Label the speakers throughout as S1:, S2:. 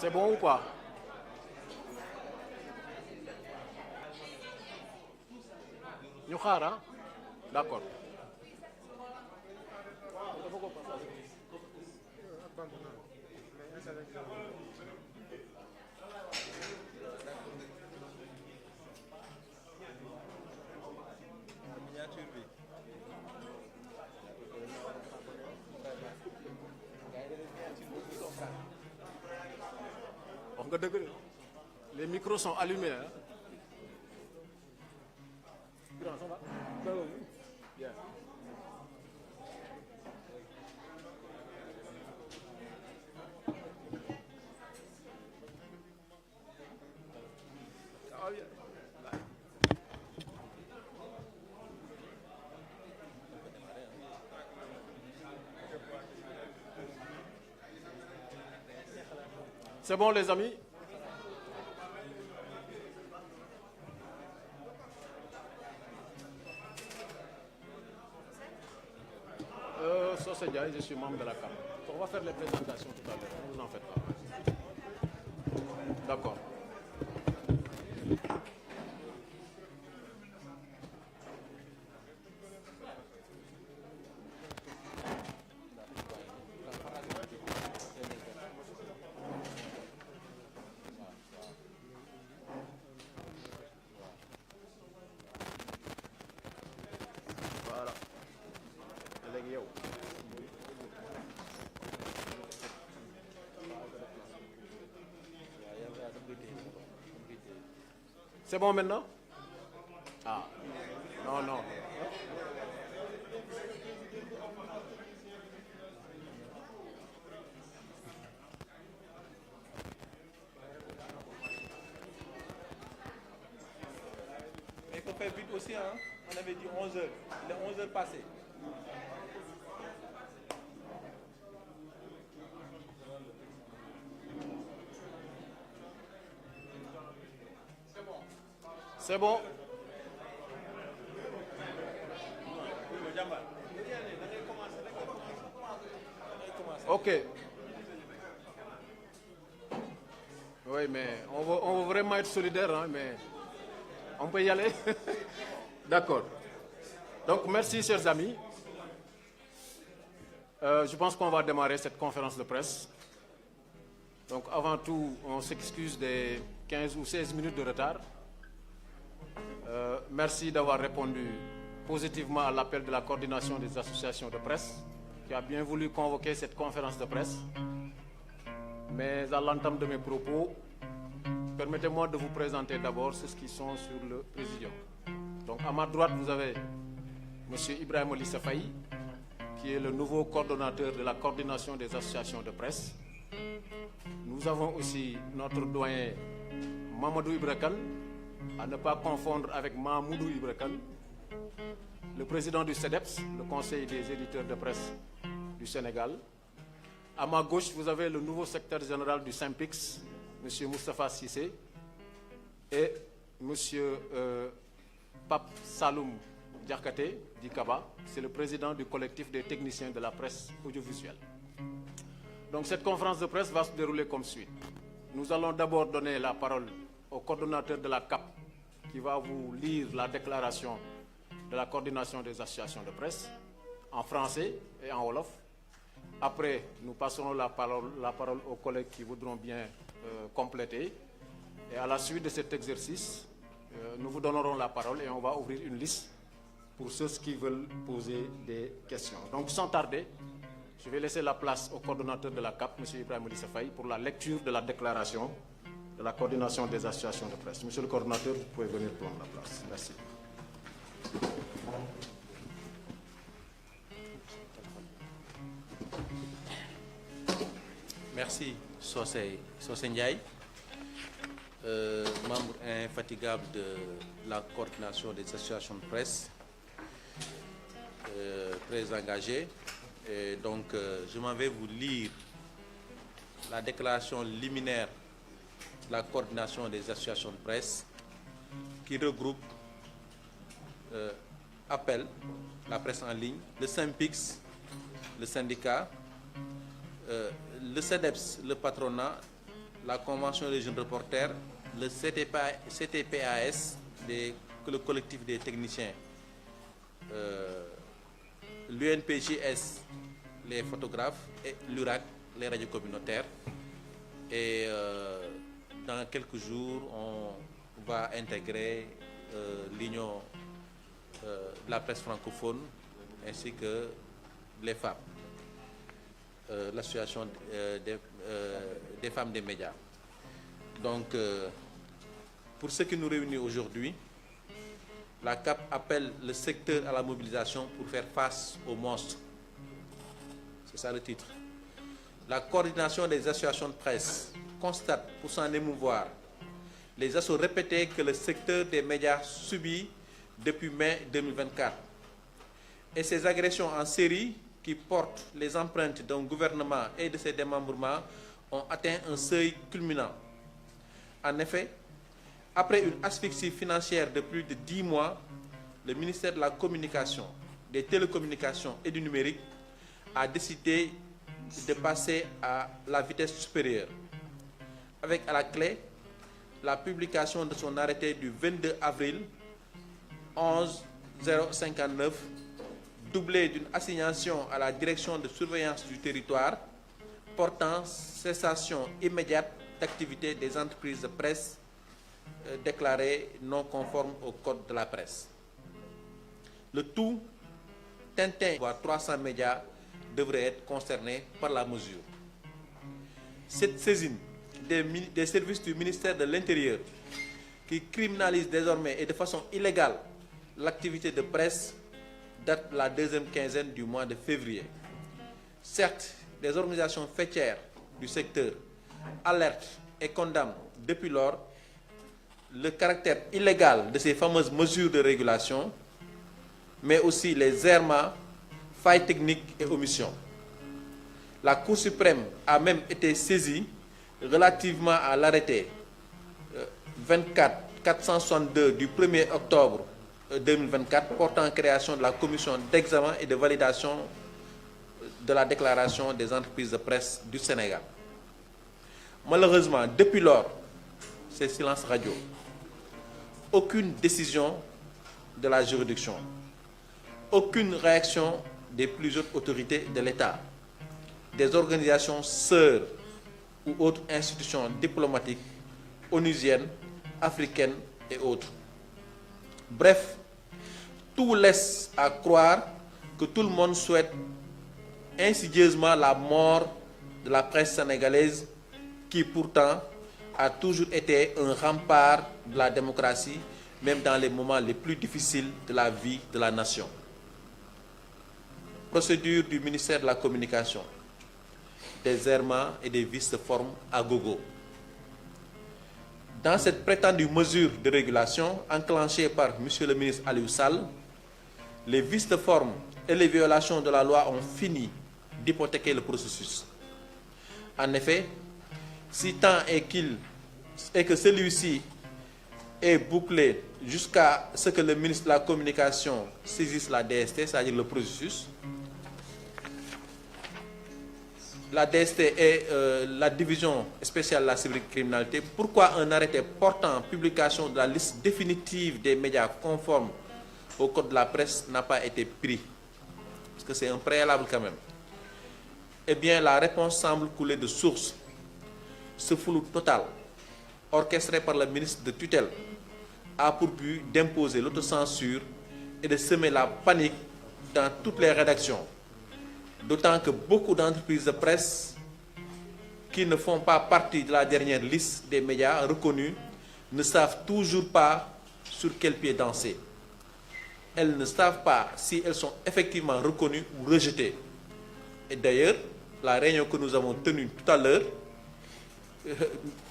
S1: C'est bon ou pas? Ñu xaar ah d'accord. Wax nga dëgg, les micros sont allumés hein. Grand, ça va? Bien. Ah, bien. C'est bon les amis? Socé Ndiaye, je suis membre de la CAP. On va faire les présentations tout à l'heure, ne vous en faites pas. D'accord. Voilà. Léegi yow. C'est bon maintenant? Ah, non, non.
S2: Mais il faut faire vite aussi, hein. On avait dit 11 heures. Il est 11 heures passées.
S1: C'est bon. Ok. Oui, mais on veut vraiment être solidaire, hein, mais on peut y aller. D'accord. Donc, merci, chers amis. Je pense qu'on va démarrer cette conférence de presse. Donc, avant tout, on s'excuse des 15 ou 16 minutes de retard. Merci d'avoir répondu positivement à l'appel de la coordination des associations de presse, qui a bien voulu convoquer cette conférence de presse. Mais à l'entame de mes propos, permettez-moi de vous présenter d'abord ceux qui sont sur le présidium. Donc, à ma droite, vous avez M. Ibrahim Olissa Faye, qui est le nouveau coordonnateur de la coordination des associations de presse. Nous avons aussi notre doyen Mamadou Ibrakan, à ne pas confondre avec Mahmoudou Ibrakan, le président du CEDEPS, le Conseil des éditeurs de presse du Sénégal. À ma gauche, vous avez le nouveau secrétaire général du SYNPICS, M. Moustapha Sissé, et M. Pape Saloum Diakate Dikaba, c'est le président du collectif des techniciens de la presse audiovisuelle. Donc cette conférence de presse va se dérouler comme suit. Nous allons d'abord donner la parole au coordonnateur de la CAP, qui va vous lire la déclaration de la coordination des associations de presse en français et en wolof. Après, nous passerons la parole aux collègues qui voudront bien compléter. Et à la suite de cet exercice, nous vous donnerons la parole et on va ouvrir une liste pour ceux qui veulent poser des questions. Donc, sans tarder, je vais laisser la place au coordonnateur de la CAP, M. Ibrahim Olissa Faye, pour la lecture de la déclaration de la coordination des associations de presse. Monsieur le coordonnateur, vous pouvez venir prendre la place. Merci.
S2: Merci, Socé Ndiaye, membre infatigable de la coordination des associations de presse, très engagé. Et donc, je m'en vais vous lire la déclaration liminaire de la coordination des associations de presse qui regroupe appelle la presse en ligne, le SYNPICS, le syndicat, le CEDEPS, le patronat, la Convention des jeunes reporters, le CTPAS, le collectif des techniciens, l'UNPJS, les photographes, et l'URAC, les radios communautaires. Et dans quelques jours, on va intégrer l'Union de la presse francophone ainsi que les femmes, l'association des femmes des médias. Donc, pour ce qui nous réunit aujourd'hui, la CAP appelle le secteur à la mobilisation pour faire face aux monstres. C'est ça le titre. La coordination des associations de presse constate, pour s'en émouvoir, les assauts répétés que le secteur des médias subit depuis mai 2024 et ces agressions en série qui portent les empreintes d'un gouvernement et de ses démembrements ont atteint un seuil culminant. En effet, après une asphyxie financière de plus de 10 mois, le ministère de la Communication, des Télécommunications et du Numérique a décidé de passer à la vitesse supérieure, avec à la clé la publication de son arrêté du 22 avril 11-059, doublé d'une assignation à la direction de surveillance du territoire portant cessation immédiate d'activité des entreprises de presse déclarées non conformes au code de la presse. Le tout, Tintin, voire 300 médias, devraient être concernés par la mesure. Cette saisine des services du ministère de l'Intérieur, qui criminalise désormais et de façon illégale l'activité de presse, date de la deuxième quinzaine du mois de février. Certes, des organisations faîtières du secteur alertent et condamnent depuis lors le caractère illégal de ces fameuses mesures de régulation, mais aussi les errements, failles techniques et omissions. La Cour suprême a même été saisie relativement à l'arrêté 24-462 du 1er octobre 2024 portant création de la commission d'examen et de validation de la déclaration des entreprises de presse du Sénégal. Malheureusement, depuis lors, c'est silence radio. Aucune décision de la juridiction, aucune réaction des plus hautes autorités de l'État, des organisations sœurs ou autres institutions diplomatiques, onusiennes, africaines et autres. Bref, tout laisse à croire que tout le monde souhaite insidieusement la mort de la presse sénégalaise qui pourtant a toujours été un rempart de la démocratie, même dans les moments les plus difficiles de la vie de la nation. Procédure du ministère de la Communication, des errements et des vices de forme à gogo. Dans cette prétendue mesure de régulation enclenchée par M. le ministre Aliou Sall, les vices de forme et les violations de la loi ont fini d'hypothéquer le processus. En effet, si tant est que celui-ci est bouclé jusqu'à ce que le ministre de la Communication saisisse la DST, c'est-à-dire le processus, la DST est la division spéciale de la cybercriminalité. Pourquoi un arrêté portant publication de la liste définitive des médias conformes au code de la presse n'a pas été pris? Parce que c'est un préalable quand même. Eh bien, la réponse semble couler de source. Ce flou total, orchestré par le ministre de tutelle, a pour but d'imposer l'autocensure et de semer la panique dans toutes les rédactions. D'autant que beaucoup d'entreprises de presse qui ne font pas partie de la dernière liste des médias reconnus ne savent toujours pas sur quel pied danser. Elles ne savent pas si elles sont effectivement reconnues ou rejetées. Et d'ailleurs, la réunion que nous avons tenue tout à l'heure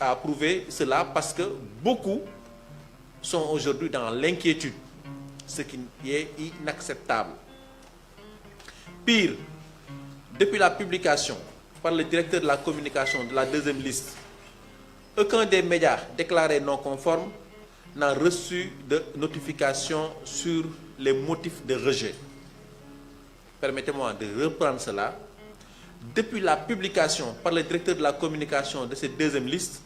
S2: a prouvé cela parce que beaucoup sont aujourd'hui dans l'inquiétude, ce qui est inacceptable. Pire, depuis la publication par le directeur de la communication de la deuxième liste, aucun des médias déclarés non conformes n'a reçu de notification sur les motifs de rejet. Permettez-moi de reprendre cela. depuis la publication par le directeur de la communication de cette deuxième liste,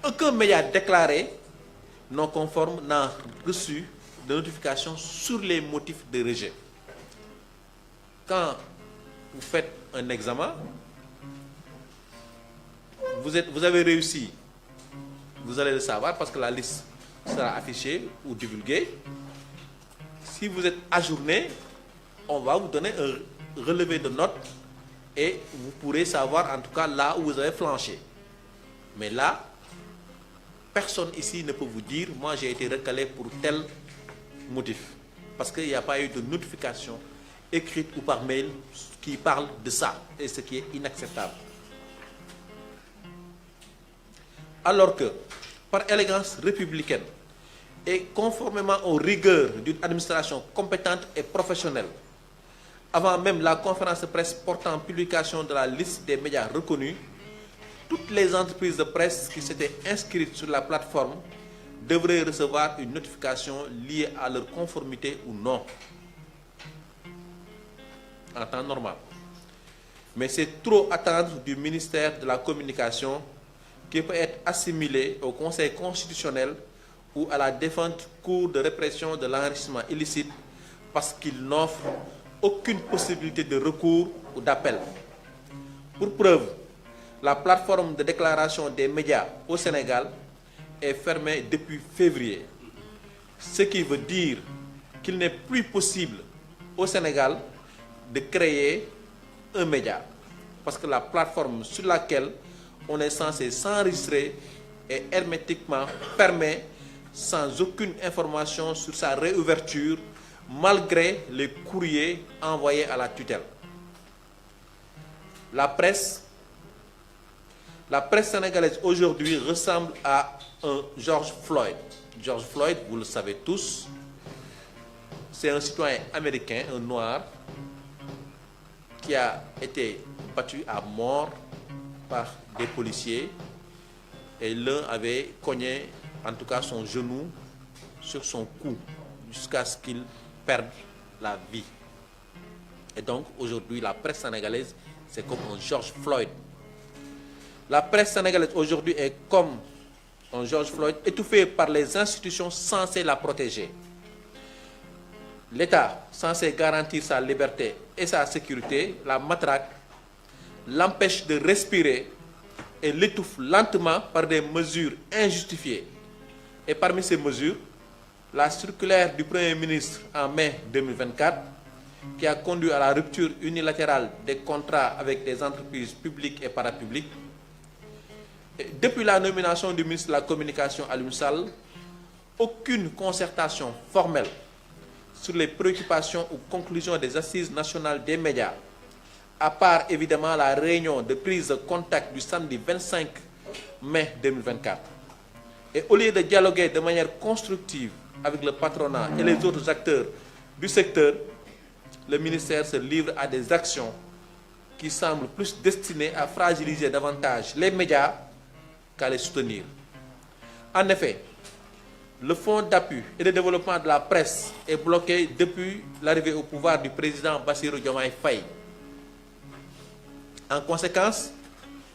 S2: aucun média déclaré non conforme n'a reçu de notification sur les motifs de rejet. Quand vous faites un examen, vous avez réussi, vous allez le savoir parce que la liste sera affichée ou divulguée. Si vous êtes ajourné, on va vous donner un relevé de notes et vous pourrez savoir en tout cas là où vous avez flanché. Mais là, personne ici ne peut vous dire, moi j'ai été recalé pour tel motif. Parce qu'il n'y a pas eu de notification écrite ou par mail qui parle de ça, et ce qui est inacceptable. Alors que, par élégance républicaine et conformément aux rigueurs d'une administration compétente et professionnelle, avant même la conférence de presse portant publication de la liste des médias reconnus, toutes les entreprises de presse qui s'étaient inscrites sur la plateforme devraient recevoir une notification liée à leur conformité ou non, en temps normal. Mais c'est trop attendre du ministère de la Communication qui peut être assimilé au Conseil constitutionnel ou à la défunte Cour de répression de l'enrichissement illicite parce qu'il n'offre aucune possibilité de recours ou d'appel. Pour preuve, la plateforme de déclaration des médias au Sénégal est fermée depuis février, ce qui veut dire qu'il n'est plus possible au Sénégal de créer un média, parce que la plateforme sur laquelle on est censé s'enregistrer est hermétiquement fermée sans aucune information sur sa réouverture, malgré les courriers envoyés à la tutelle. La presse sénégalaise aujourd'hui ressemble à un George Floyd. George Floyd, vous le savez tous, c'est un citoyen américain, un noir, qui a été battu à mort par des policiers et l'un avait cogné en tout cas son genou sur son cou jusqu'à ce qu'il perde la vie. Et donc aujourd'hui la presse sénégalaise c'est comme un George Floyd. La presse sénégalaise aujourd'hui est comme un George Floyd étouffé par les institutions censées la protéger. L'État censé garantir sa liberté et sa sécurité la matraque, l'empêche de respirer et l'étouffe lentement par des mesures injustifiées. Et parmi ces mesures, la circulaire du Premier ministre en mai 2024 qui a conduit à la rupture unilatérale des contrats avec des entreprises publiques et parapubliques. Et depuis la nomination du ministre de la Communication Alioune Sall, aucune concertation formelle sur les préoccupations ou conclusions des assises nationales des médias, à part évidemment la réunion de prise de contact du samedi 25 mai 2024. Et au lieu de dialoguer de manière constructive avec le patronat et les autres acteurs du secteur, le ministère se livre à des actions qui semblent plus destinées à fragiliser davantage les médias qu'à les soutenir. En effet, le fonds d'appui et de développement de la presse est bloqué depuis l'arrivée au pouvoir du président Bassirou Diomaye Faye. En conséquence,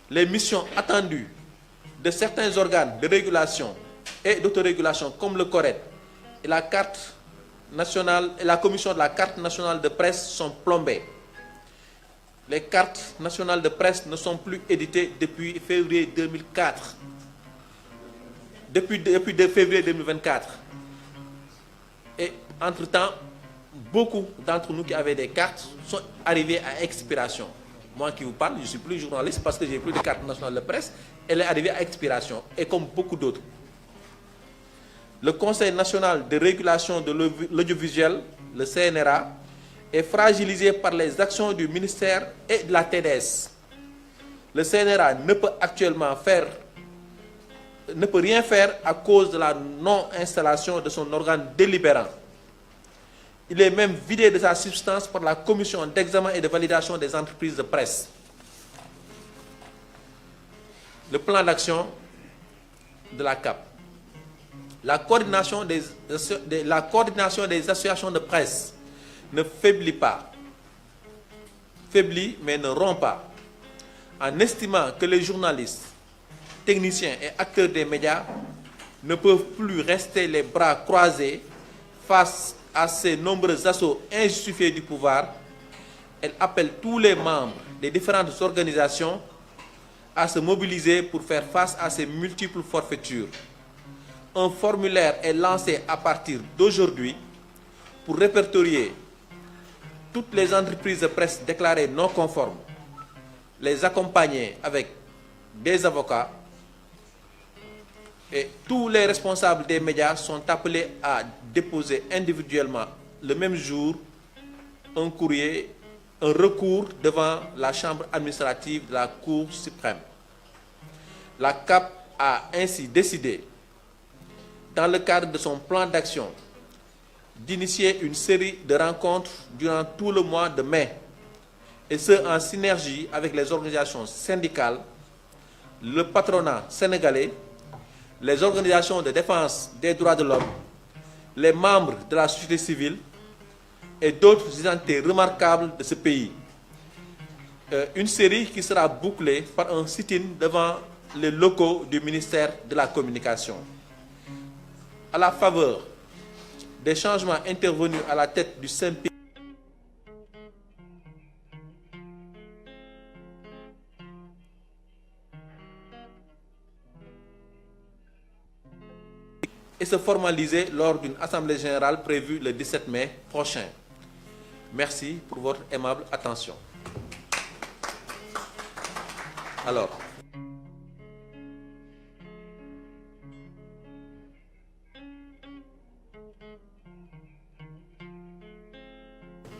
S2: les missions attendues de certains organes de régulation et d'autorégulation comme le CORED et la carte nationale et la commission de la carte nationale de presse sont plombées. Les cartes nationales de presse ne sont plus éditées depuis février 2004. Depuis février 2024. Et entre-temps, beaucoup d'entre nous qui avaient des cartes sont arrivés à expiration. Moi qui vous parle, je ne suis plus journaliste parce que je n'ai plus de carte nationale de presse. Elle est arrivée à expiration. Et comme beaucoup d'autres. Le Conseil national de régulation de l'audiovisuel, le CNRA, est fragilisé par les actions du ministère et de la TDS. Le CNRA ne peut actuellement rien faire à cause de la non-installation de son organe délibérant. Il est même vidé de sa substance par la commission d'examen et de validation des entreprises de presse. Le plan d'action de la CAP. La coordination des associations de presse ne faiblit pas. Faiblit mais ne rompt pas. en estimant que les journalistes, techniciens et acteurs des médias ne peuvent plus rester les bras croisés face à ces nombreux assauts injustifiés du pouvoir, elle appelle tous les membres des différentes organisations à se mobiliser pour faire face à ces multiples forfaitures. Un formulaire est lancé à partir d'aujourd'hui pour répertorier toutes les entreprises de presse déclarées non conformes, les accompagner avec des avocats, et tous les responsables des médias sont appelés à déposer individuellement le même jour un recours devant la chambre administrative de la Cour suprême. La CAP a ainsi décidé, dans le cadre de son plan d'action, d'initier une série de rencontres durant tout le mois de mai, et ce en synergie avec les organisations syndicales, le patronat sénégalais, les organisations de défense des droits de l'homme, les membres de la société civile et d'autres entités remarquables de ce pays. Une série qui sera bouclée par un sit-in devant les locaux du ministère de la Communication. À la faveur des changements intervenus à la tête du CNP, et se formaliser lors d'une assemblée générale prévue le 17 mai prochain. Merci pour votre aimable attention. Alors,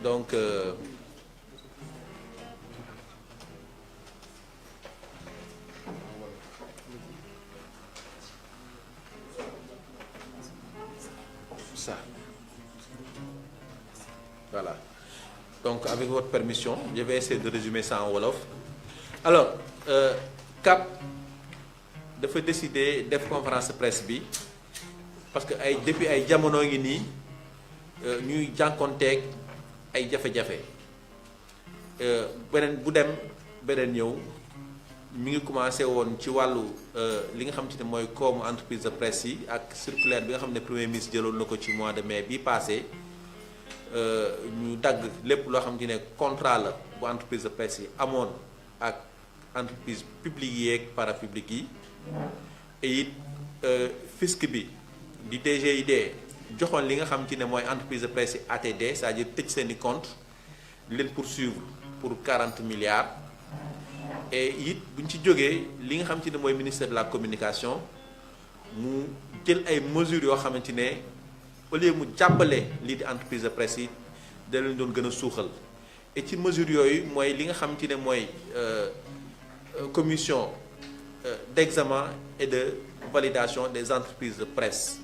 S2: donc ça. Voilà. Donc, avec votre permission, je vais essayer de résumer ça en wolof. Alors, CAP dafa décider def conférence de presse bi parce que depuis ay jamono ngi nii ñuy jànkonteeg ay jafe-jafe beneen bu dem beneen ñëw mi ngi commencé woon ci wàllu li nga xam te ne mooy koomu entreprise de presse yi ak circulaire bi nga xam ne premier ministre jëloon na ko ci mois de mai bii passé ñu dagg lépp loo xam te ne contrat la bu entreprise de presse yi amoon ak entreprise publique yi ak parapublique yi et it fisc bi di DGID joxoon li nga xam te ne mooy entreprise de presse yi ATD c'est-à-dire tëj seeni compte leen poursuivre pour 40 milliards et it bu ñu ci jógee li nga xam te ne mooy ministère de la communication mu jël ay mesures yoo xamante ne au lieu mu jàppale lii di entreprise de presse yi da leen doon gën a suuxal et ci mesures yooyu mooy li nga xam te ne mooy commission d'examen et de validation des entreprises de presse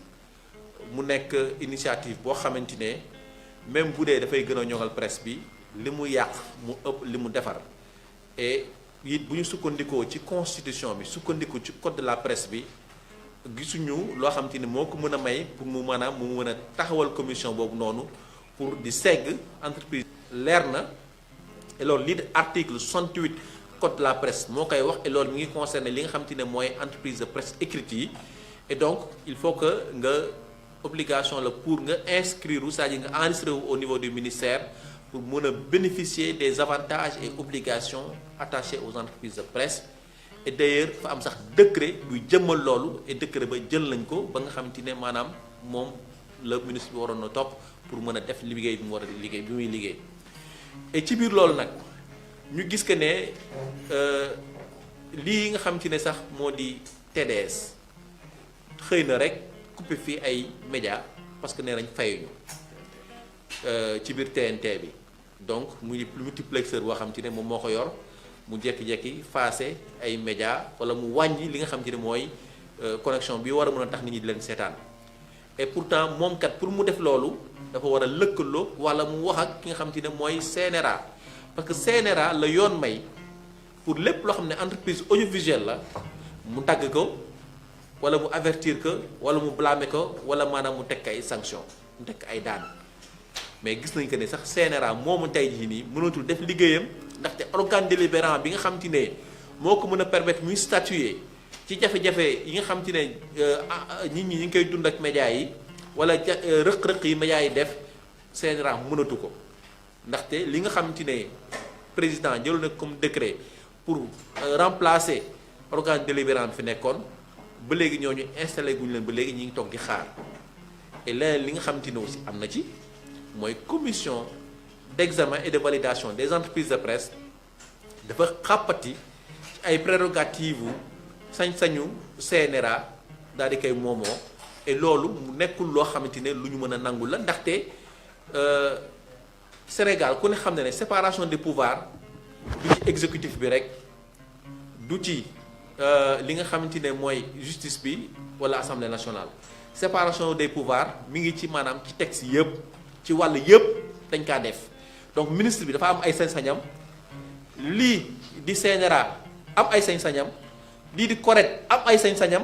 S2: mu nekk initiative boo xamante ne même bu dee dafay gën a ñoŋal presse bi li mu yàq mu ëpp li mu defar et it bu ñu sukkandikoo ci constitution bi sukkandiku ci code de la presse bi gisuñu loo xamante ni moo ko mën a may pour mu mën a taxawal commission boobu noonu pour di segg entreprise leer na et loolu lii di article 68 code de la presse moo koy wax et loolu mi ngi concerné li nga xamante ne mooy entreprise de presse écrite yi et donc il faut que nga obligation la pour nga inscrire c'est-à-dire nga enregistré au niveau du ministère pour mën a bénéficier des avantages et obligations attachés aux entreprises de presse et d'ailleurs fa am sax décret buy jëmmal loolu et décret ba jël nañ ko ba nga xamante ne maanaam moom la ministre bi waroon na topp pour mën a def liggéey bi mu war a liggéey bi muy liggéey et ci biir loolu nag ñu gis que ne lii nga xamante ne sax moo di TDS xëy na rek coupé fii ay médias parce que nee nañ fayuñu ci biir TNT bi donc muy multiplexeur boo xam te ne moom moo ko yor mu jékki-jékki faase ay médias wala mu wàññi li nga xam te ne mooy connexion bi war a mën a tax nit ñi di leen seetaan et pourtant moom kat pour mu def loolu dafa war a lëkkaloo wala mu wax ak ki nga xam te ne mooy CNRA parce que CNRA la yoon may pour lépp loo xam ne entreprise audiovisuelle la mu dagg ko wala mu avertir ko wala mu blâmer ko wala maanaam mu teg ay sanctions mu teg ay daan mais gis nañ que ne sax CNRA moomu tey jii nii mënatul def liggéeyam ndaxte organe délibérant bi nga xam te ne moo ko mën a permettre muy statuer ci jafe-jafe yi nga xam te ne nit ñi ñu ngi koy dund ak médias yi wala rëq-rëq yi médias yi def CNRA mënatu ko ndaxte li nga xam te ne président jël na comme décret pour remplacer organe délibérant bi fi nekkoon ba léegi ñooñu installé guñu leen ba léegi ñi ngi toog di xaar et leneen li nga xam te ne aussi am na ci mooy commission d'examen et de validation des entreprises de presse dafa xàppati ay prérogatives sañ-sañu CNRA daal di koy moomoo et loolu mu nekkul loo xamante ne lu ñu mën a nangu la ndaxte Sénégal ku ne xam ne ne séparation des pouvoirs du ci exécutif bi rek du ci li nga xamante ne mooy justice bi wala assemblée nationale séparation des pouvoirs mi ngi ci maanaam ci texte yëpp ci wàll yëpp dañ kaa def donc ministre bi dafa am ay sañ-sañam lii di CNRA am ay sañ-sañam lii di CORED am ay sañ-sañam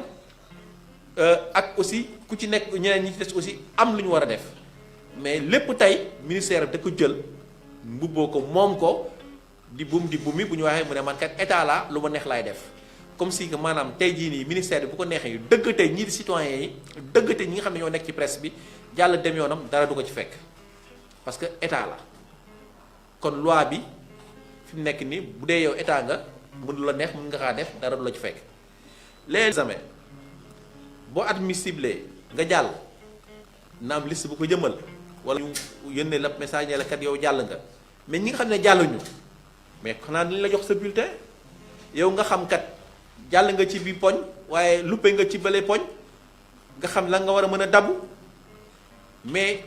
S2: ak aussi ku ci nekk ñeneen ñi ci des aussi am lu ñu war a def mais lépp tey ministère da ko jël mbubboo ko moom ko di bumi bu ñu waxee mu ne man kat état la lu ma neex laay def comme si que maanaam tey jii nii ministère bi bu ko neexee yu dëggate ñii di citoyens yi dëggate ñi nga xam ne ñoo nekk ci presse bi jàll dem yoonam dara du ko ci fekk parce que état la kon loi bi fi mu nekk nii bu dee yow état nga mënu la neex mën nga kaa def dara du la ci fekk les examens boo admissible nga jàll na am liste bu ko jëmal wala ñu yónnee la message ne la kat yow jàll nga mais ñi nga xam ne jàlluñu mais xanaa dañu la jox sa bulletin yow nga xam kat jàll nga ci bi poñ waaye luppe nga ci bële poñ nga xam la nga war a mën a dabu mais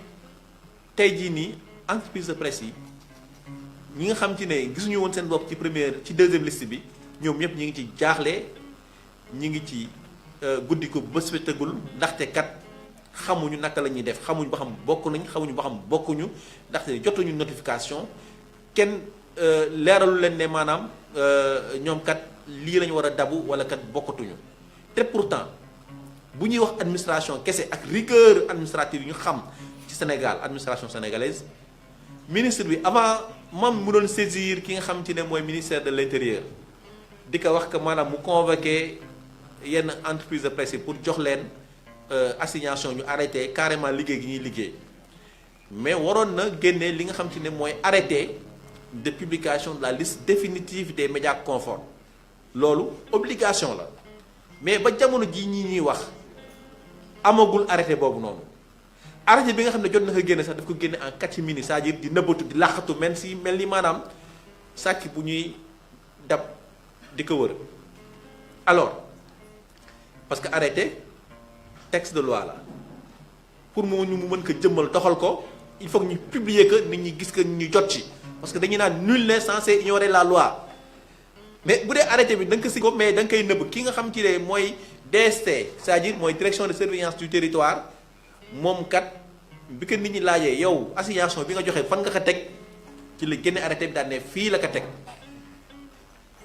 S2: tey jii nii entreprise de presse yi ñi nga xam ci ne gisuñu woon seen bopp ci deuxième liste bi ñoom ñëpp ñi ngi ci jaaxle ñi ngi ci guddi ko bés fa tëggul ndaxte kat xamuñu naka la ñuy def xamuñu ba xam bokk nañ xamuñu ba xam bokkuñu ndaxte jotuñu notification kenn leeralu leen ne maanaam ñoom kat lii lañu war a dabu wala kat bokkatuñu te pourtant bu ñuy wax administration kese ak rigueur administrative yi ñu xam ci Sénégal administration sénégalaise ministre bi avant mam mu doon saisir ki nga xam ci ne mooy ministère de l'intérieur di ko wax que maanaam mu convoqué yenn entreprise de presse pour jox leen assignation ñu arrêté carrément liggéey gi ñuy liggéey mais waroon na génne li nga xam ci ne mooy arrêté de publication de la liste définitive des médias conformes loolu obligation la mais ba jamono ji ñi ñuy wax amagul arrêté boobu noonu arrêté bi nga xam ne jot na ko génne sax daf ko génne en catimini c'est-à-dire di nëbbatu di làqatu mel ni maanaam sàcc bu ñuy dab di ko wër alors parce que arrêté texte de loi la pour mu mën ko jëmmal doxal ko il faut que ñu publier que nit ñi gis que ñu jot ci parce que dañuy naan nul n'est censé ignorer la loi mais bu dee arrêté bi da nga ko si ko mais da nga koy nëbb ki nga xam ci ne mooy DST c'est-à-dire mooy direction de surveillance du territoire moom kat bi ko nit ñi laajee yow assignation bi nga joxe fan nga ko teg ci la génne arrêté bi daan ne fii la ko teg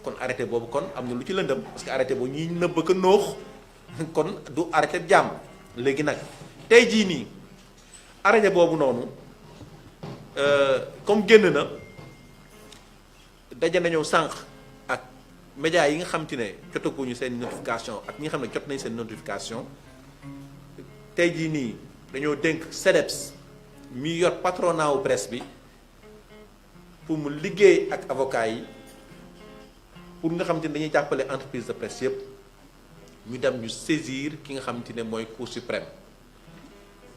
S2: kon arrêté boobu kon am na lu ci lëndëm parce que arrêté boobu ñuy nëbb ko noox kon du arrêté jàmm léegi nag tey jii nii arrêté boobu noonu comme génn na daje nañoo sànq ak médias yi nga xam te ne jotaguñu seen notification ak ñi nga xam ne jot nañ seen notification tey jii nii dañoo dénk CDEPS mi yor patronat wu presse bi pour mu liggéey ak avocats yi pour nga xam te ne dañuy jàppale entreprise de presse yëpp ñu dem ñu saisir ki nga xam te ne mooy Cour suprême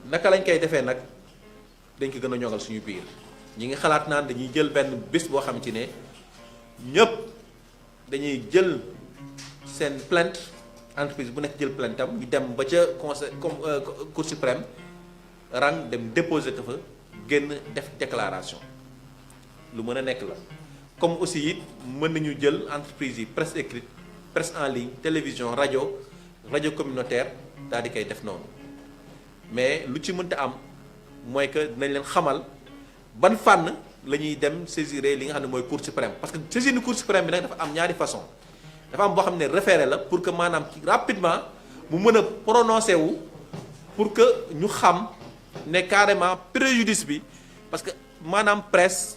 S2: naka lañ koy defee nag dañ ko gën a ñoŋal suñu biir ñi ngi xalaat naan dañuy jël benn bés boo xam te ne ñëpp dañuy jël seen plainte entreprise bu nekk jël plainte am ñu dem ba ca conseil Cour suprême rang dem déposer ko fa génn def déclaration lu mën a nekk la comme aussi it mën nañu jël entreprise yi presse écrite presse en ligne télévision rajo communautaire daal di koy def noonu mais lu ci mënta am mooy que dinañ leen xamal ban fànn la ñuy dem saisir li nga xam ne mooy Cour suprême parce que saisir ni Cour suprême bi nag dafa am ñaari façon dafa am boo xam ne référé la pour que maanaam rapidement mu mën a prononcé wu pour que ñu xam ne carrément préjudice bi parce que maanaam presse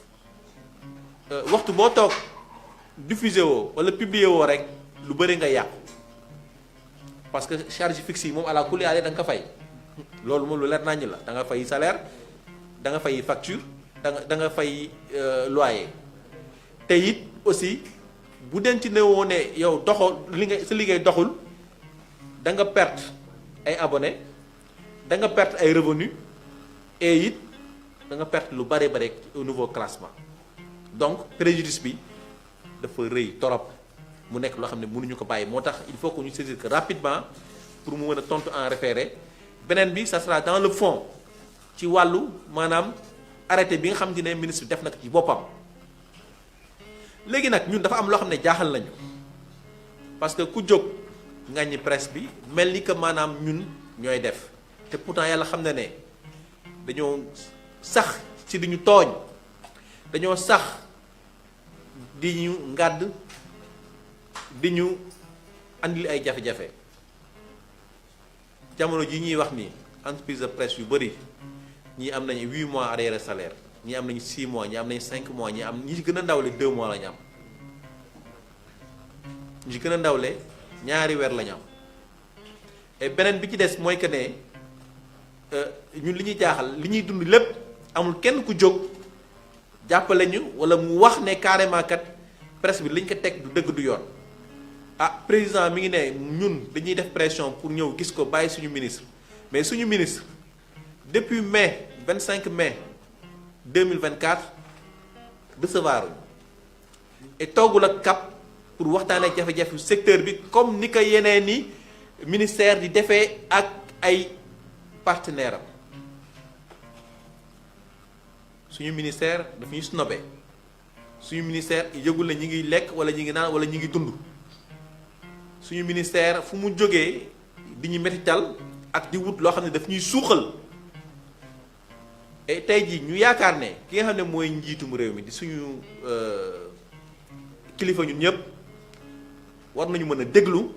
S2: waxtu boo toog diffuser woo wala publier woo rek lu bëri nga yàqu parce que charge fixe yi moom à la kulli da nga ko fay loolu moom lu leer naññ la da nga fay salaire da nga fay facture da nga fay loyer te it aussi bu denc ne woo ne yow doxal sa liggéey doxul da nga perte ay abonnés da nga perte ay revenus et it da nga perte lu bare bare au niveau classement donc préjudice bi dafa rëy torop mu nekk loo xam ne mënuñu ko bàyyi moo tax il faut que ñu saisir que rapidement pour mu mën a tontu en référé beneen bi ça sera dans le fond ci wàllu maanaam arrêté bi nga xam ne ministre bi def na ko ci boppam léegi nag ñun dafa am loo xam ne jaaxal nañu parce que ku jóg ngaññi presse bi mel ni que maanaam ñun ñooy def te pourtant yàlla xam na ne dañoo sax ci di ñu tooñ dañoo sax di ñu ngàdd di ñu andil ay jafe-jafe jamono ji ñuy wax ni entreprise de presse yu bëri ñii am nañu 8 mois arriéré salaire ñii am nañu 6 mois ñii am nañu 5 mois ñii am ñi ci gën a ndawle 2 mois la ñu am ñi ci gën a ndawle ñaari weer la ñu am et beneen bi ci des mooy que ne ñun li ñuy jaaxal li ñuy dund lépp amul kenn ku jóg jàppale ñu wala mu wax ne carrément kat presse bi liñ ko teg du dëgg du yoon ah président mi ngi ne ñun dañuy def pression pour ñëw gis ko bàyyi suñu ministre mais suñu ministre depuis mai 25 mai 2024 recevoir uñu et toogul ak cap pour waxtaan ak jafe-jafe secteur bi comme ni ko yeneen ni ministère di defee ak ay partenaire am suñu ministère daf ñuy snobé suñu ministère yëgul na ñi ngi lekk wala ñi ngi naan wala ñi ngi dund suñu ministère fu mu jógee di ñu métital ak di wut loo xam ne daf ñuy suuxal et tey jii ñu yaakaar ne ki nga xam ne mooy njiitum réew mi di suñu kilifa ñun ñëpp war nañu mën a déglu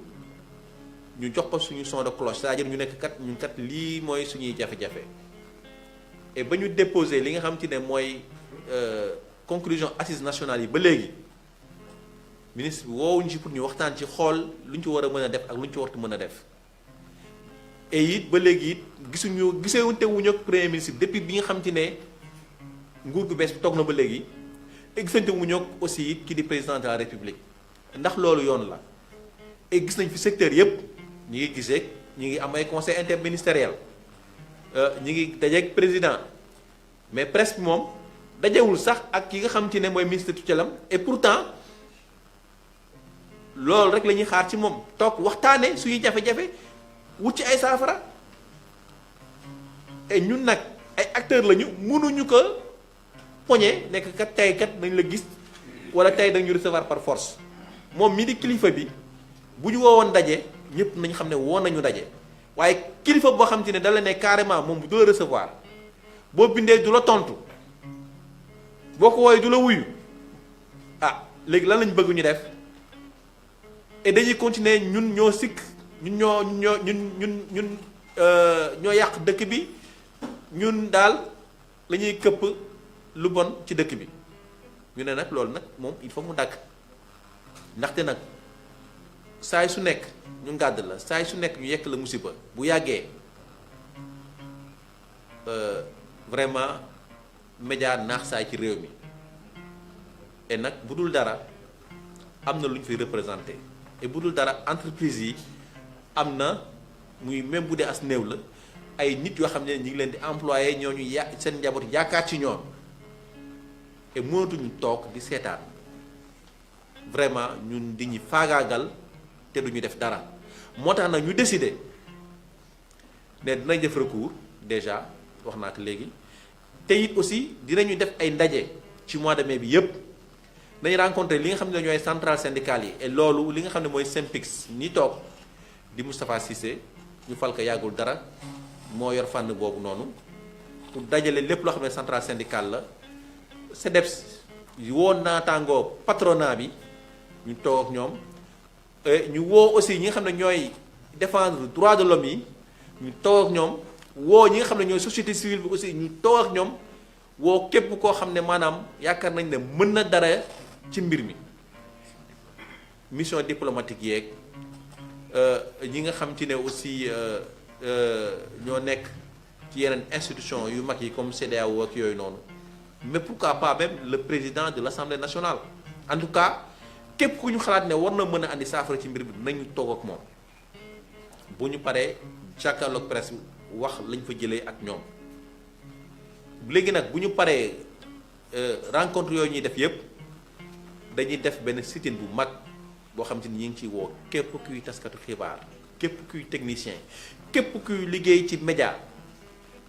S2: ñu jox ko suñu son de cloche c'est-à-dire ñu nekk kat ñun kat lii mooy suñuy jafe-jafe et ba ñu déposé li nga xam te ne mooy conclusion assises nationales yi ba léegi ministre bi woowuñu ci pour ñu waxtaan ci xool lu ñu ci war a mën a def ak lu ñu ci wartu mën a def et it ba léegi it gisewante wuñu ak premier ministre bi depuis bi nga xam te ne nguur gu bees bi toog na ba léegi et gisante wuñu ak aussi it ki di président de la république ndax loolu yoon la et gis nañ fi secteur yépp ñi ngi gisee ñi ngi am ay conseil interministériel ñi ngi dajeeg président mais presse bi moom dajewul sax ak ki nga xam te ne mooy ministre tutelle am et pourtant loolu rek la ñuy xaar ci moom toog waxtaane suñuy jafe-jafe wut ci ay saafara et ñun nag ay acteurs lañu mënuñu ko poñe nekk kat tey kat nañ la gis wala tey dañu recevoir par force moom mii di kilifa bi bu ñu woowoon daje ñëpp nañu xam ne woo nañu daje waaye kilifa boo xam te ne da la ne carrément moom du la recevoir boo bindee du la tontu boo ko woowee du la wuyu ah léegi lan lañ bëgg ñu def et dañuy continuer ñun ñoo sikk ñun ñoo yàq dëkk bi ñun daal la ñuy këpp lu bon ci dëkk bi ñu ne nag loolu nag moom il faut mu dàkk ndaxte nag saay su nekk ñu ngàdd la saay su nekk ñu yekk la musiba bu yàggee vraiment média naax saay ci réew mi et nag bu dul dara am na lu ñu fiy représenté et bu dul dara entreprise yi am na muy même bu dee as néew la ay nit yoo xam ne ñu ngi leen di employé ñooñu seen njaboot yaakaar ci ñoom et mënatuñu toog di seetaan vraiment ñun di ñu faagaagal te duñu def dara moo tax nag ñu décidé ne dinañ def recours déjà wax naa ko léegi te it aussi dinañu def ay ndaje ci mois de mai bi yépp dañu rencontré li nga xam ne ñooy centrale syndicale yi et loolu li nga xam ne mooy SYNPICS ñi toog di Moustapha Cissé ñu fal ko yàggul dara moo yor fànn boobu noonu pour dajale lépp loo xam ne centrale syndicale la CDEPS woo naataangoo patronat bi ñu toog ak ñoom ñu woo aussi ñi nga xam ne ñooy défendre droit de l'homme yi ñu toog ak ñoom woo ñi nga xam ne ñooy société civile bi aussi ñu toog ak ñoom woo képp koo xam ne maanaam yaakaar nañ ne mën na dara ci mbir mi mission diplomatique yeeg ñi nga xam ci ne aussi ñoo nekk ci yeneen institution yu mag yi comme CEDEAO ak yooyu noonu mais pourquoi pas même le président de l'Assemblée nationale en tout cas képp ku ñu xalaat ne war na mën a andi saafara ci mbir bi nañu toog ak moom bu ñu paree jàkkaarloog presse wax lañ fa jëlee ak ñoom léegi nag bu ñu paree rencontre yooyu ñuy def yépp dañuy def benn sit-in bu mag boo xam te ni ñu ngi ciy woo képp kuy taskatu xibaar képp kuy technicien képp kuy liggéey ci média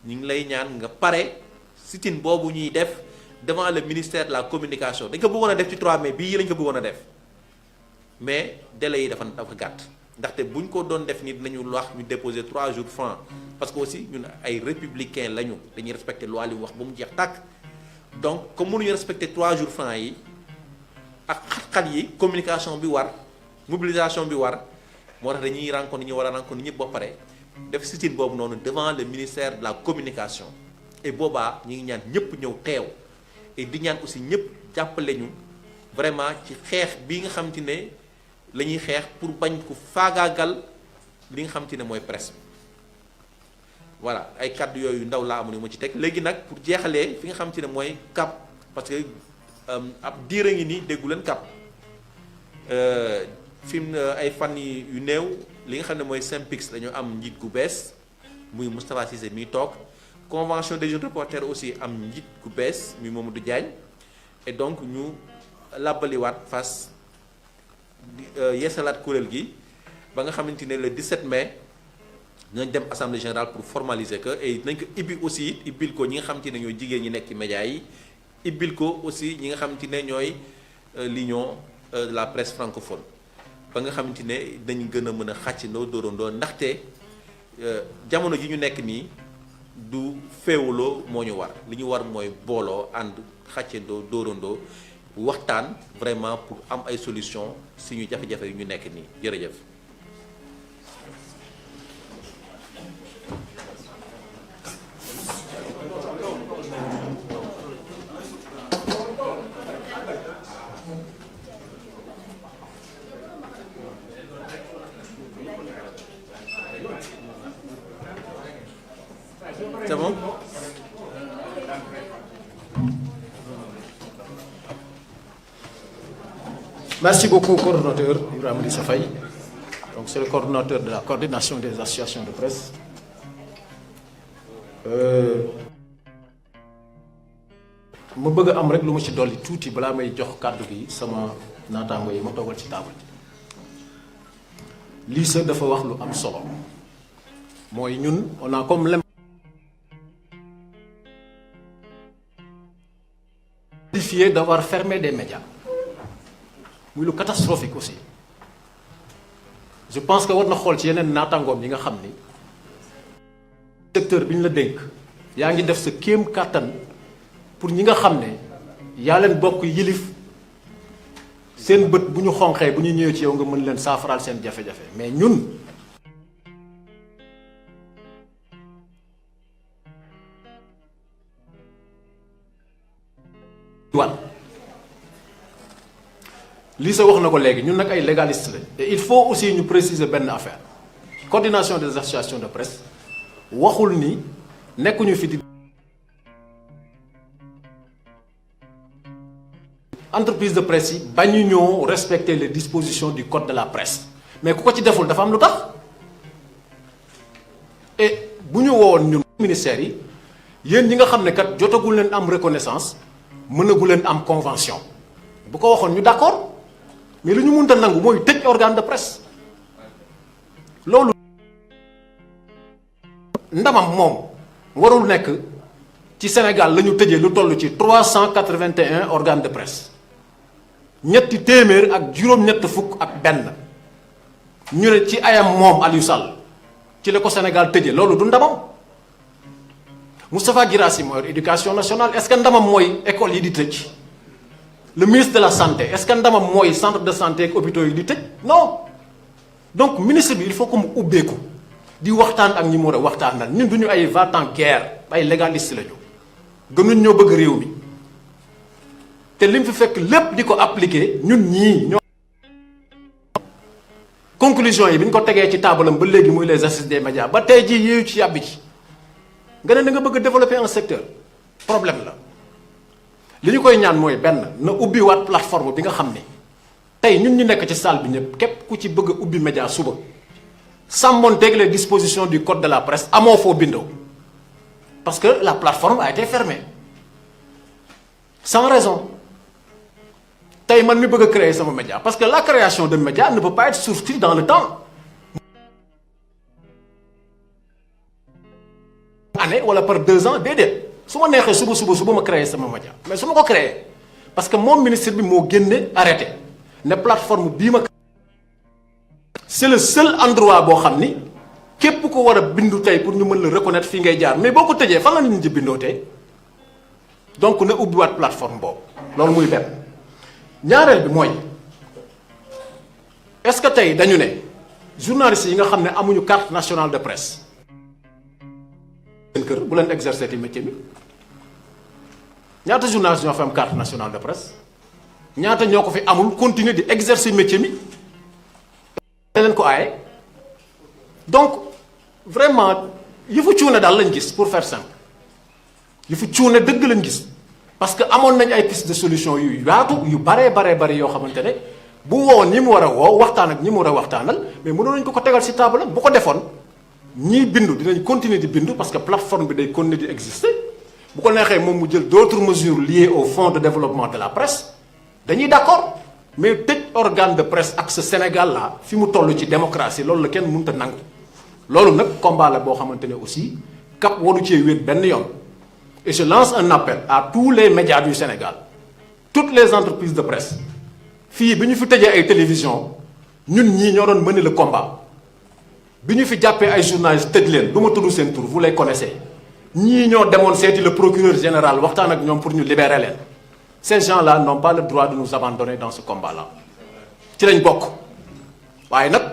S2: ñu ngi lay ñaan nga pare sit-in boobu ñuy def devant le ministère de la communication dañ ko bëggoon a def ci 3 mai bii lañ ko bëggoon a def mais délai yi dafa gàtt ndaxte bu ñu ko doon def ni dinañu wax ñu déposer 3 jours francs parce que aussi ñun ay républicains lañu dañuy respecter loi li mu wax ba mu jeex tàkk donc comme mënuñu respecter 3 jours francs yi ak xat-xat yi communication bi war mobilisation bi war moo tax dañuy rencontre ñu war a rencontre ñëpp ba pare def sit-in boobu noonu devant le ministère de la communication et boobaa ñu ngi ñaan ñëpp ñëw teew et di ñaan aussi ñëpp jàppale ñu vraiment ci xeex bi nga xam te ne la ñuy xeex pour bañ ko faagaagal li nga xam te ne mooy presse bi voilà ay kàddu yooyu ndaw laa amu ne ma ci teg léegi nag pour jeexalee fi nga xam te ne mooy CAP parce que ab diir a ngi nii déggu leen CAP fi mu ay fan yu néew li nga xam ne mooy SYNPICS dañoo am njiit gu bees muy Moustapha Cissé miy toog convention des jeunes reporters aussi am njiit gu bees muy Mamadou Diagne et donc ñu làbbaliwaat fas yeesalaat kuréel gi ba nga xamante ne le 17 mai dinañ dem assemblée générale pour formaliser que et dinañ ko ibbi aussi ibbil ko ñi nga xamante ne ñooy jigéen ñi nekk ci médias yi ibbil ko aussi ñi nga xamante ne ñooy l'union de la presse francophone ba nga xamante ne dañ gën a mën a xàccandoo dóorandoo ndaxte jamono ji ñu nekk nii du féewuloo moo ñu war li ñu war mooy booloo ànd xàccandoo dóorandoo waxtaan vraiment pour am ay solution suñu jafe-jafe yu ñu nekk nii jërëjëf. C'est bon?
S1: Merci beaucoup, coordonnateur Ibrahima Lissa Faye. Donc, c'est le coordonnateur de la coordination des associations de presse. ma bëgg a am rek lu ma ci dolli tuuti balaa may jox kàddu gi sama naataango yi ma toogal ci taabal ji lii sa dafa wax lu am solo mooy ñun on a comme lem qualifié d'avoir fermé des médias muy lu catastrophique aussi je pense que war na xool ci yeneen naataangoom yi nga xam ni secteur bi ñu la dénk yaa ngi def sa kéem kàttan pour ñi nga xam ne yaa leen bokk yilif seen bët bu ñu xonqee bu ñu ñëwee ci yow nga mën leen saafaraal seen jafe-jafe mais ñun lii sa wax na ko léegi ñun nag ay légaliste lañ et il faut aussi ñu préciser benn affaire coordination des associations de presse waxul ni nekkuñu fi di entreprise de presse yi bañu ñoo respecter les dispositions du code de la presse mais ku ko ci deful dafa am lu tax et bu ñu wowoon ñun ministères yi yéen ñi nga xam ne kat jotagul leen am reconnaissance mënagu leen am convention bu ko waxoon ñu d'accord mais lu ñu mënta nangu mooy tëj organe de presse loolu ndamam moom warul nekk ci Sénégal la ñu tëjee lu toll ci 381 organes de presse ñetti téeméer ak juróom-ñett fukk ak benn ñu ne ci ayam moom Aliou Sall ci la ko Sénégal tëjee loolu du ndamam Moustapha Guirassy mooy éducation nationale est-ce que ndamam mooy école yi di tëj le ministre de la santé est-ce que ndamam mooy centre de santé ak hôpitaux yi di tëj non donc ministre bi il faut que mu ubbeeku di waxtaan ak ñi mu war a waxtaanal ñun du ñu ay va-t-en-guerre ay légaliste lañu gënuñ ñoo bëgg réew mi te lim fi fekk lépp di ko appliquer ñun ñii ñoo conclusion yi bi ñu ko tegee ci taabalam ba léegi muy les assises des médias ba tey jii yéeyu ci yàbbi ci nga ne da nga bëgg a développer un secteur problème la. li ñu koy ñaan mooy benn na ubbi waat plateforme bi nga xam ne tey ñun ñu nekk ci salle bi ñëpp képp ku ci bëgg a ubbi média suba sàmmonteeg les dispositions du code de la presse amoo foo bindoo parce que la plateforme a été fermée sans raison tey man mi bëgg a créer sama média parce que la création de média ne peut pas être souscrite dans le temps année wala par 2 ans déedéet su ma neexee suba ma créer sama média mais su ma ko créer parce que moom ministre bi moo génne arrêté ne plateforme bii ma c'est le seul endroit boo xam ni képp ko war a bindu tey pour ñu mën la reconnaître fii ngay jaar mais boo ko tëjee fan la nit ñi bindoo tey donc na ubbiwaat plateforme boobu loolu muy benn ñaareel bi mooy est-ce que tey dañu ne journalistes yi nga xam ne amuñu carte nationale de presse seen kër bu leen exercer ci métier bi ñaata journalistes ñoo fi am carte nationale de presse ñaata ñoo ko fi amul continuer di exercer métier mi leen ko aaye donc vraiment yëfu cuune daal lañ gis pour faire simple yëfu cuune dëgg lañ gis parce que amoon nañ ay piste de solution yu yaatu yu baree yoo xamante ne bu woo ñi mu war a woo waxtaan ak ñi mu war a waxtaanal mais mënoon nañ ko tegal ci table bu ko defoon ñiy bindu dinañ continuer di bindu parce que plateforme bi day continuer di exister bu ko neexee moom mu jël d'autres mesures liées au fonds de développement de la presse dañuy d'accord mais tëj organe de presse ak ce Sénégal là fi mu toll ci démocratie loolu la kenn mënut a nangu loolu nag combat la boo xamante ne aussi cap waru cee wéet benn yoon et je lance un appel à tous les médias du Sénégal toutes les entreprises de presse fii bi ñu fi tëjee ay télévision ñun ñii ñoo doon mener le combat bi ñu fi jàppee ay journalistes tëj leen du ma tudd seen tur vous les connaissez ñii ñoo demoon seeti le procureur général waxtaan ak ñoom pour ñu libérer leen ces gens-là n'ont pas le droit de nous abandonner dans ce combat-là ci lañ bokk waaye nag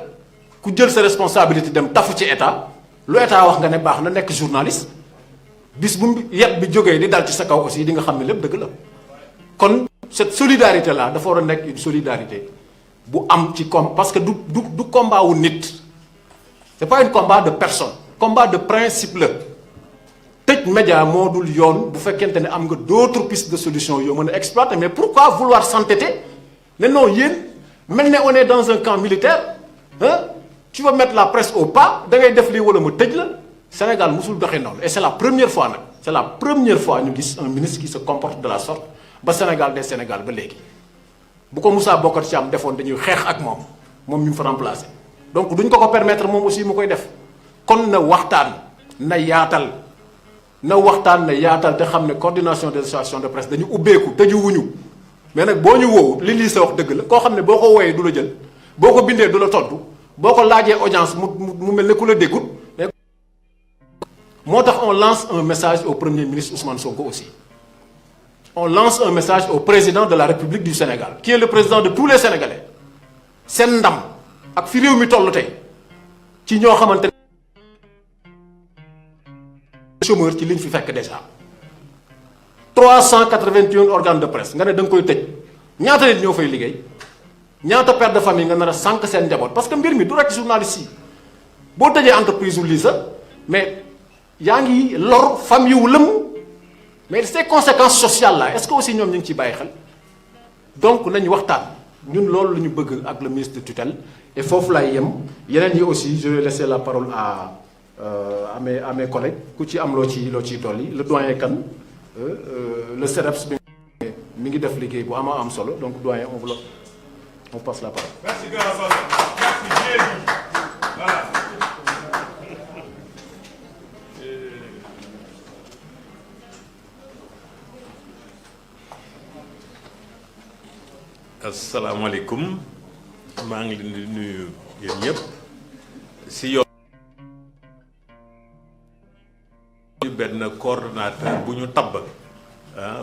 S1: ku jël sa responsabilité dem tafu ci état lu état wax nga ne baax na nekk journaliste bis bu yet bi jógee di dal ci sa kaw aussi di nga xam ne lépp dëgg la kon cette solidarité là dafa war a nekk une solidarité bu am ci parce que du combat wu nit c'est pas un combat de personne combat de principe la tëj média moo dul yoon bu fekkente ne am nga d'autres pistes de solution yoo mën a exploiter mais pourquoi vouloir s'entêter ne non yéen mel ne on est dans un camp militaire tu vas mettre la presse au pas da ngay def lii wala ma tëj la Sénégal musul doxee noonu et c'est la première fois nag c'est la première fois ñu gis un ministre qui se comporte de la sorte ba Sénégal des Sénégal ba léegi bu ko Moussa Bocar Thiam defoon dañuy xeex ak moom mi mu fa remplacer donc duñ ko permettre moom aussi mu koy def kon na waxtaan na yaatal te xam ne coordination des associations de presse dañu ubbeeku tëjuwuñu mais nag boo ñu woowu li sa wax dëgg la koo xam ne boo ko wooyee du la jël boo ko bindee du la tontu boo ko laajee audience mu mel ne ku la déggut moo tax on lance un message au premier ministre Ousmane Sonko aussi on lance un message au président de la République du Sénégal qui est le président de tous les Sénégalais seen ndam ak fi réew mi toll tey ci ñoo xamante ne chômeur ci liñ fi fekk déjà 381 organes de presse nga ne da nga koy tëj ñaata nit ñoo fay liggéey ñaata père de famille nga nar a sànq seen njaboot parce que mbir mi du rek journaliste yi boo tëjee entreprise wu lii sax mais yaa ngi lor famille wu lëmm mais ces conséquences sociales là est-ce que aussi ñoom ñu ngi ciy bàyyi xel donc nañ waxtaan ñun loolu la ñu bëgg ak le ministre de tutelle et foofu laay yem yeneen yi aussi je vais laisser la parole à mes collègues ku ci am loo ciy dolli le doyen Kane le CEREPS bi mi ngi def liggéey bu am solo donc doyen on passe la parole.
S3: Merci bien, merci bien. Voilà. Asalaamaaleykum maa ngi leen di nuyu yéen ñëpp si yoon benn coordonnateur bu ñu tabb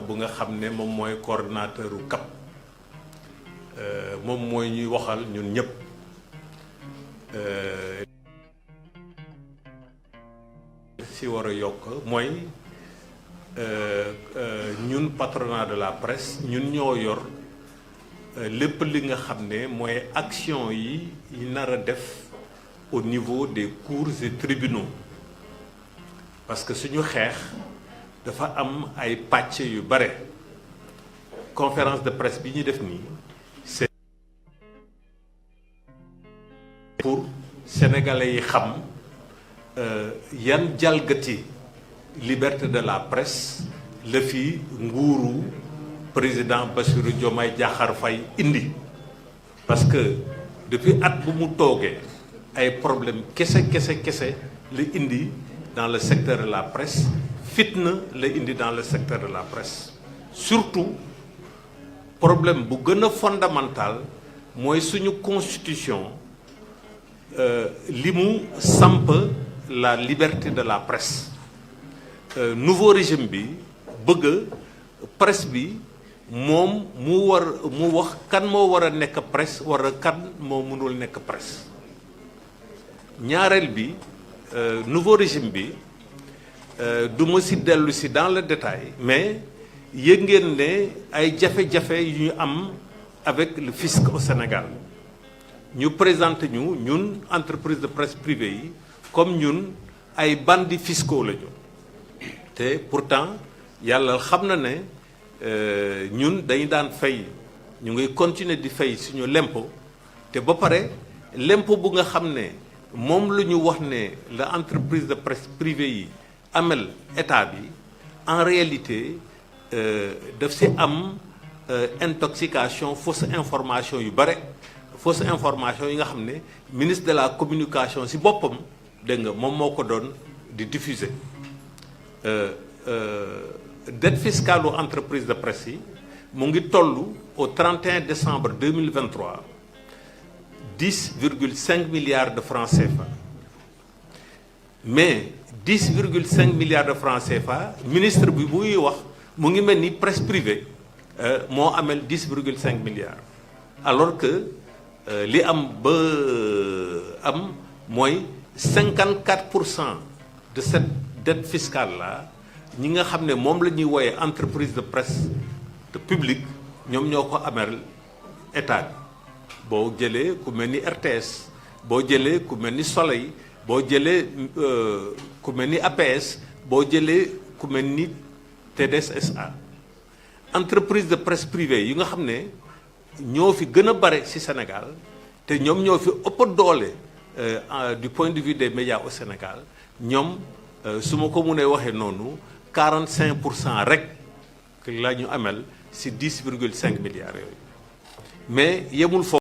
S3: bu nga xam ne moom mooy coordonnateur u CAP moom mooy ñuy waxal ñun ñëpp si war a yokk mooy ñun patronat de la presse ñun ñoo yor lépp li nga xam ne mooy action yi nar a def au niveau des cours et tribunaux parce que suñu xeex dafa am ay pàcc yu bare conférence de presse bi ñu def nii c'est pour sénégalais yi xam yan jalgati liberté de la presse la fi nguuru président Bassirou Diomaye Diakhar Faye indi parce que depuis at bu mu toogee ay problème kese la indi dans le secteur de la presse fitna la indi dans le secteur de la presse surtout problème bu gën a fondamental mooy suñu constitution li mu samp la liberté de la presse nouveau régime bi bëgg presse bi moom mu wax kan moo war a nekk presse wala kan moo mënul nekk presse ñaareel bi nouveau régime bi du ma si dellu si dans le détail mais yëg ngeen ne ay jafe-jafe yu ñu am avec le fisc au Sénégal ñu présenté ñun entreprise de presse privée yi comme ñun ay bandits fiscaux lañu te pourtant yàlla xam na ne ñun dañu daan fay ñu ngi continuer di fay suñu lempo te ba pare lempo bu nga xam ne moom la ñu wax ne la entreprise de presse privée yi amel état bi en réalité daf si am intoxication fausse information yu bare fausse information yi nga xam ne ministre de la communication si boppam dégg nga moom moo ko doon di diffuser dette fiscale aux entreprises de presse yi mu ngi toll au 31 décembre 2023 10,5 milliards de francs CFA mais 10,5 milliards de francs CFA ministre bi buy wax mu ngi mel ni presse privée moo amel 10,5 milliards alors que li am ba am mooy 54% de cette dette fiscale là ñi nga xam ne moom la ñuy wooyee entreprise de presse publique ñoom ñoo ko amel état bi boo jëlee ku mel ni RTS boo jëlee ku mel ni Soleil boo jëlee ku mel ni APS boo jëlee ku mel ni TDS SA entreprise de presse privée yi nga xam ne ñoo fi gën a bare ci Sénégal te ñoom ñoo fi ëpp doole du point de vue des médias au Sénégal ñoom su ma ko mënee waxee noonu 45% rek la ñu amel ci 10,5 milliards yooyu mais yemul foofu